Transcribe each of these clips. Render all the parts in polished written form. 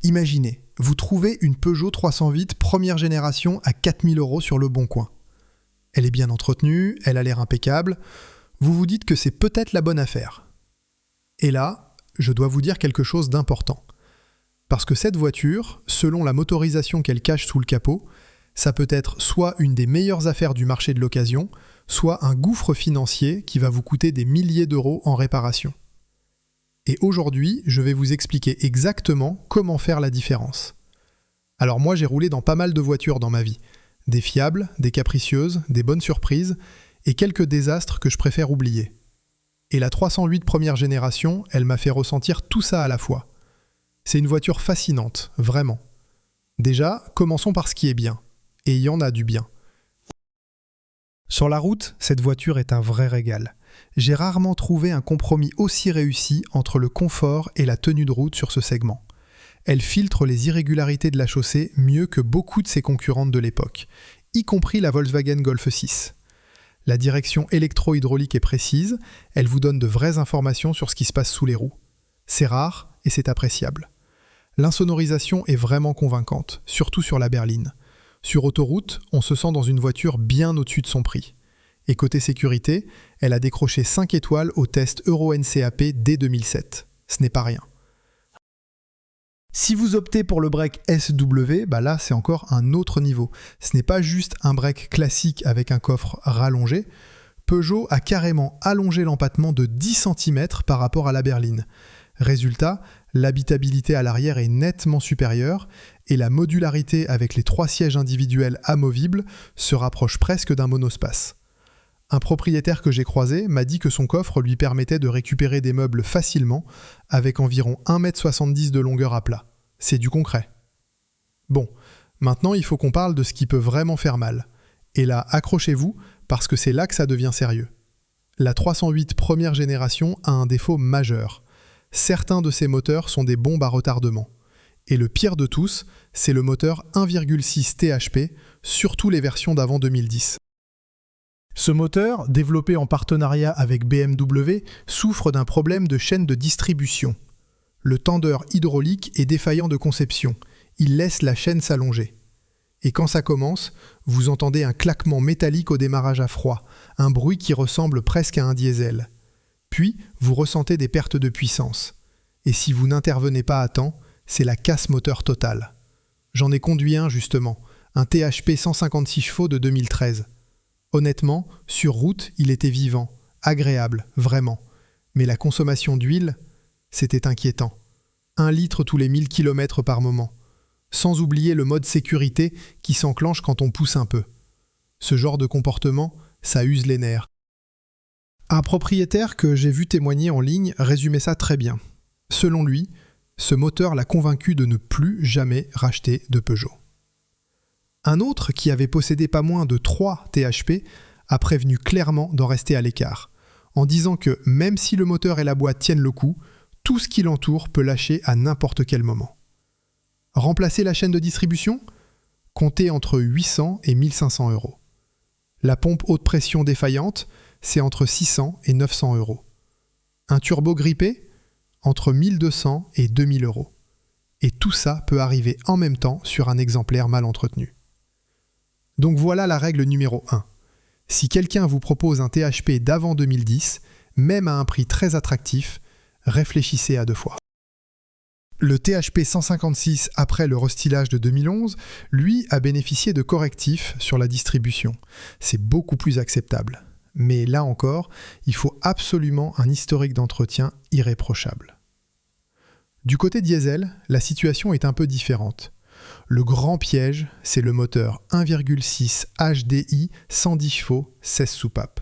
Imaginez, vous trouvez une Peugeot 308 première génération à 4 000 € sur le bon coin. Elle est bien entretenue, elle a l'air impeccable. Vous vous dites que c'est peut-être la bonne affaire. Et là, je dois vous dire quelque chose d'important. Parce que cette voiture, selon la motorisation qu'elle cache sous le capot, ça peut être soit une des meilleures affaires du marché de l'occasion, soit un gouffre financier qui va vous coûter des milliers d'euros en réparation. Et aujourd'hui, je vais vous expliquer exactement comment faire la différence. Alors moi, j'ai roulé dans pas mal de voitures dans ma vie. Des fiables, des capricieuses, des bonnes surprises et quelques désastres que je préfère oublier. Et la 308 première génération, elle m'a fait ressentir tout ça à la fois. C'est une voiture fascinante, vraiment. Déjà, commençons par ce qui est bien. Et il y en a du bien. Sur la route, cette voiture est un vrai régal. J'ai rarement trouvé un compromis aussi réussi entre le confort et la tenue de route sur ce segment. Elle filtre les irrégularités de la chaussée mieux que beaucoup de ses concurrentes de l'époque, y compris la Volkswagen Golf 6. La direction électro-hydraulique est précise, elle vous donne de vraies informations sur ce qui se passe sous les roues. C'est rare et c'est appréciable. L'insonorisation est vraiment convaincante, surtout sur la berline. Sur autoroute, on se sent dans une voiture bien au-dessus de son prix. Et côté sécurité, elle a décroché 5 étoiles au test Euro NCAP dès 2007. Ce n'est pas rien. Si vous optez pour le break SW, là c'est encore un autre niveau. Ce n'est pas juste un break classique avec un coffre rallongé. Peugeot a carrément allongé l'empattement de 10 cm par rapport à la berline. Résultat, l'habitabilité à l'arrière est nettement supérieure et la modularité avec les 3 sièges individuels amovibles se rapproche presque d'un monospace. Un propriétaire que j'ai croisé m'a dit que son coffre lui permettait de récupérer des meubles facilement avec environ 1,70 m de longueur à plat. C'est du concret. Bon, maintenant il faut qu'on parle de ce qui peut vraiment faire mal. Et là, accrochez-vous parce que c'est là que ça devient sérieux. La 308 première génération a un défaut majeur. Certains de ses moteurs sont des bombes à retardement. Et le pire de tous, c'est le moteur 1,6 THP, surtout les versions d'avant 2010. Ce moteur, développé en partenariat avec BMW, souffre d'un problème de chaîne de distribution. Le tendeur hydraulique est défaillant de conception. Il laisse la chaîne s'allonger. Et quand ça commence, vous entendez un claquement métallique au démarrage à froid, un bruit qui ressemble presque à un diesel. Puis, vous ressentez des pertes de puissance. Et si vous n'intervenez pas à temps, c'est la casse moteur totale. J'en ai conduit un justement, un THP 156 chevaux de 2013. Honnêtement, sur route, il était vivant, agréable, vraiment. Mais la consommation d'huile, c'était inquiétant. 1 litre tous les 1000 km par moment. Sans oublier le mode sécurité qui s'enclenche quand on pousse un peu. Ce genre de comportement, ça use les nerfs. Un propriétaire que j'ai vu témoigner en ligne résumait ça très bien. Selon lui, ce moteur l'a convaincu de ne plus jamais racheter de Peugeot. Un autre, qui avait possédé pas moins de 3 THP, a prévenu clairement d'en rester à l'écart, en disant que même si le moteur et la boîte tiennent le coup, tout ce qui l'entoure peut lâcher à n'importe quel moment. Remplacer la chaîne de distribution ? Comptez entre 800 et 1500 €. La pompe haute pression défaillante, c'est entre 600 et 900 €. Un turbo grippé ? Entre 1200 et 2000 €. Et tout ça peut arriver en même temps sur un exemplaire mal entretenu. Donc voilà la règle numéro 1. Si quelqu'un vous propose un THP d'avant 2010, même à un prix très attractif, réfléchissez à 2 fois. Le THP 156 après le restylage de 2011, lui, a bénéficié de correctifs sur la distribution. C'est beaucoup plus acceptable. Mais là encore, il faut absolument un historique d'entretien irréprochable. Du côté diesel, la situation est un peu différente. Le grand piège, c'est le moteur 1,6 HDI 110 chevaux, 16 soupapes.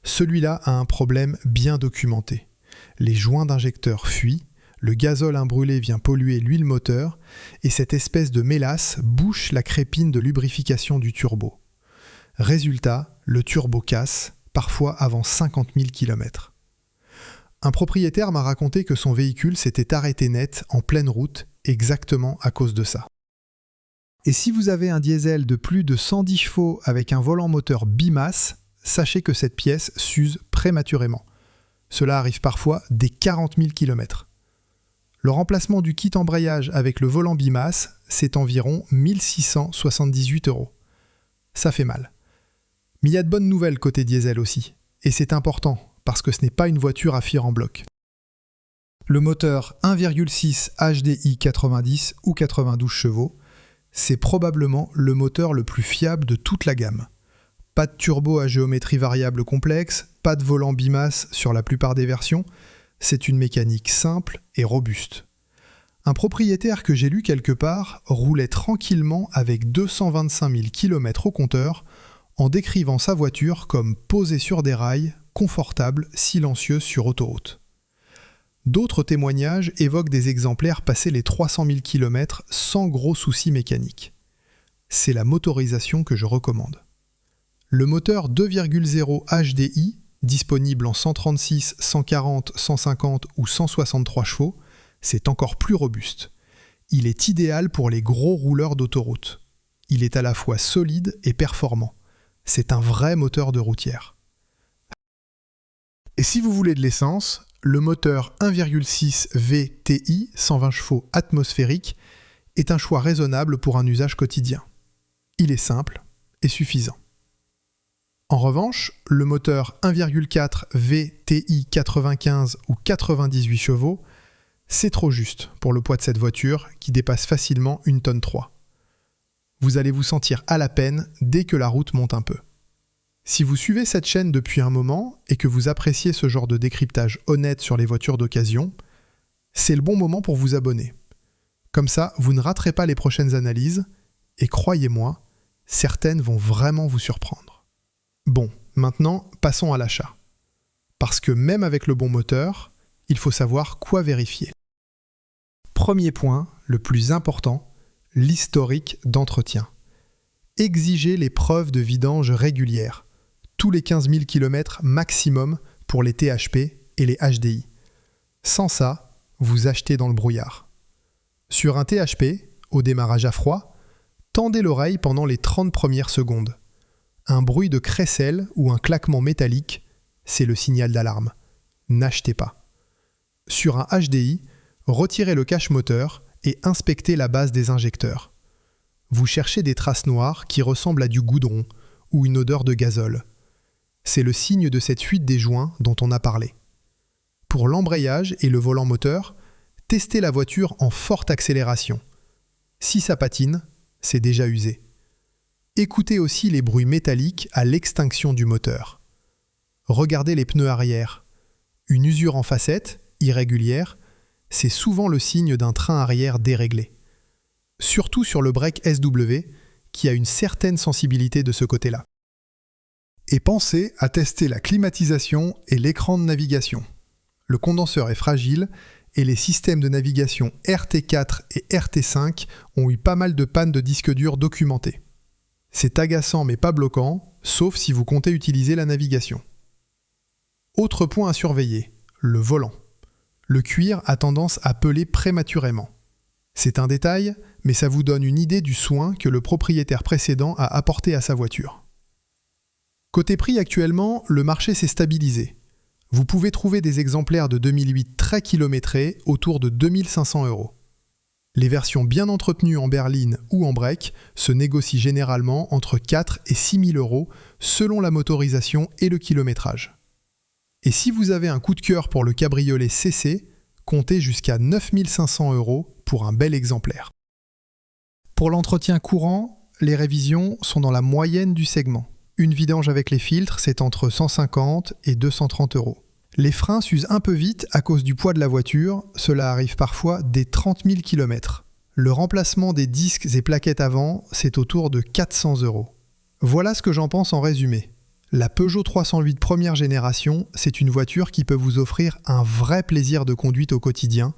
Celui-là a un problème bien documenté. Les joints d'injecteur fuient, le gazole imbrûlé vient polluer l'huile moteur, et cette espèce de mélasse bouche la crépine de lubrification du turbo. Résultat, le turbo casse, parfois avant 50 000 km. Un propriétaire m'a raconté que son véhicule s'était arrêté net en pleine route, exactement à cause de ça. Et si vous avez un diesel de plus de 110 chevaux avec un volant moteur bimasse, sachez que cette pièce s'use prématurément. Cela arrive parfois dès 40 000 km. Le remplacement du kit embrayage avec le volant bimasse, c'est environ 1678 €. Ça fait mal. Mais il y a de bonnes nouvelles côté diesel aussi. Et c'est important, parce que ce n'est pas une voiture à fuir en bloc. Le moteur 1,6 HDI 90 ou 92 chevaux, c'est probablement le moteur le plus fiable de toute la gamme. Pas de turbo à géométrie variable complexe, pas de volant bimasse sur la plupart des versions, c'est une mécanique simple et robuste. Un propriétaire que j'ai lu quelque part roulait tranquillement avec 225 000 km au compteur en décrivant sa voiture comme posée sur des rails, confortable, silencieuse sur autoroute. D'autres témoignages évoquent des exemplaires passés les 300 000 km sans gros soucis mécaniques. C'est la motorisation que je recommande. Le moteur 2,0 HDI, disponible en 136, 140, 150 ou 163 chevaux, c'est encore plus robuste. Il est idéal pour les gros rouleurs d'autoroute. Il est à la fois solide et performant. C'est un vrai moteur de routière. Et si vous voulez de l'essence, le moteur 1,6 VTI 120 chevaux atmosphérique est un choix raisonnable pour un usage quotidien. Il est simple et suffisant. En revanche, le moteur 1,4 VTI 95 ou 98 chevaux, c'est trop juste pour le poids de cette voiture qui dépasse facilement 1,3 tonne. Vous allez vous sentir à la peine dès que la route monte un peu. Si vous suivez cette chaîne depuis un moment et que vous appréciez ce genre de décryptage honnête sur les voitures d'occasion, c'est le bon moment pour vous abonner. Comme ça, vous ne raterez pas les prochaines analyses et croyez-moi, certaines vont vraiment vous surprendre. Bon, maintenant, passons à l'achat. Parce que même avec le bon moteur, il faut savoir quoi vérifier. Premier point, le plus important, l'historique d'entretien. Exigez les preuves de vidange régulières, tous les 15 000 km maximum pour les THP et les HDI. Sans ça, vous achetez dans le brouillard. Sur un THP, au démarrage à froid, tendez l'oreille pendant les 30 premières secondes. Un bruit de crécelle ou un claquement métallique, c'est le signal d'alarme. N'achetez pas. Sur un HDI, retirez le cache moteur et inspectez la base des injecteurs. Vous cherchez des traces noires qui ressemblent à du goudron ou une odeur de gazole. C'est le signe de cette fuite des joints dont on a parlé. Pour l'embrayage et le volant moteur, testez la voiture en forte accélération. Si ça patine, c'est déjà usé. Écoutez aussi les bruits métalliques à l'extinction du moteur. Regardez les pneus arrière. Une usure en facette, irrégulière, c'est souvent le signe d'un train arrière déréglé. Surtout sur le break SW, qui a une certaine sensibilité de ce côté-là. Et pensez à tester la climatisation et l'écran de navigation. Le condenseur est fragile et les systèmes de navigation RT4 et RT5 ont eu pas mal de pannes de disques durs documentées. C'est agaçant mais pas bloquant, sauf si vous comptez utiliser la navigation. Autre point à surveiller, le volant. Le cuir a tendance à peler prématurément. C'est un détail, mais ça vous donne une idée du soin que le propriétaire précédent a apporté à sa voiture. Côté prix actuellement, le marché s'est stabilisé. Vous pouvez trouver des exemplaires de 2008 très kilométrés autour de 2 500 €. Les versions bien entretenues en berline ou en break se négocient généralement entre 4 et 6 000 € selon la motorisation et le kilométrage. Et si vous avez un coup de cœur pour le cabriolet CC, comptez jusqu'à 9 500 € pour un bel exemplaire. Pour l'entretien courant, les révisions sont dans la moyenne du segment. Une vidange avec les filtres, c'est entre 150 et 230 €. Les freins s'usent un peu vite à cause du poids de la voiture, cela arrive parfois dès 30 000 km. Le remplacement des disques et plaquettes avant, c'est autour de 400 €. Voilà ce que j'en pense en résumé. La Peugeot 308 première génération, c'est une voiture qui peut vous offrir un vrai plaisir de conduite au quotidien,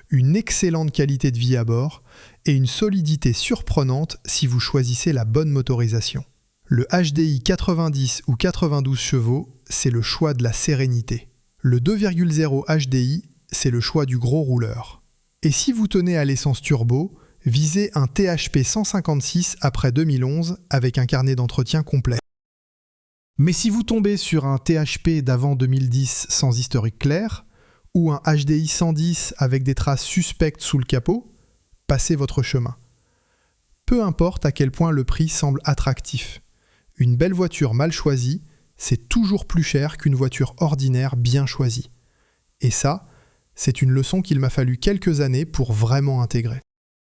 une excellente qualité de vie à bord et une solidité surprenante si vous choisissez la bonne motorisation. Le HDI 90 ou 92 chevaux, c'est le choix de la sérénité. Le 2,0 HDI, c'est le choix du gros rouleur. Et si vous tenez à l'essence turbo, visez un THP 156 après 2011 avec un carnet d'entretien complet. Mais si vous tombez sur un THP d'avant 2010 sans historique clair, ou un HDI 110 avec des traces suspectes sous le capot, passez votre chemin. Peu importe à quel point le prix semble attractif. Une belle voiture mal choisie, c'est toujours plus cher qu'une voiture ordinaire bien choisie. Et ça, c'est une leçon qu'il m'a fallu quelques années pour vraiment intégrer.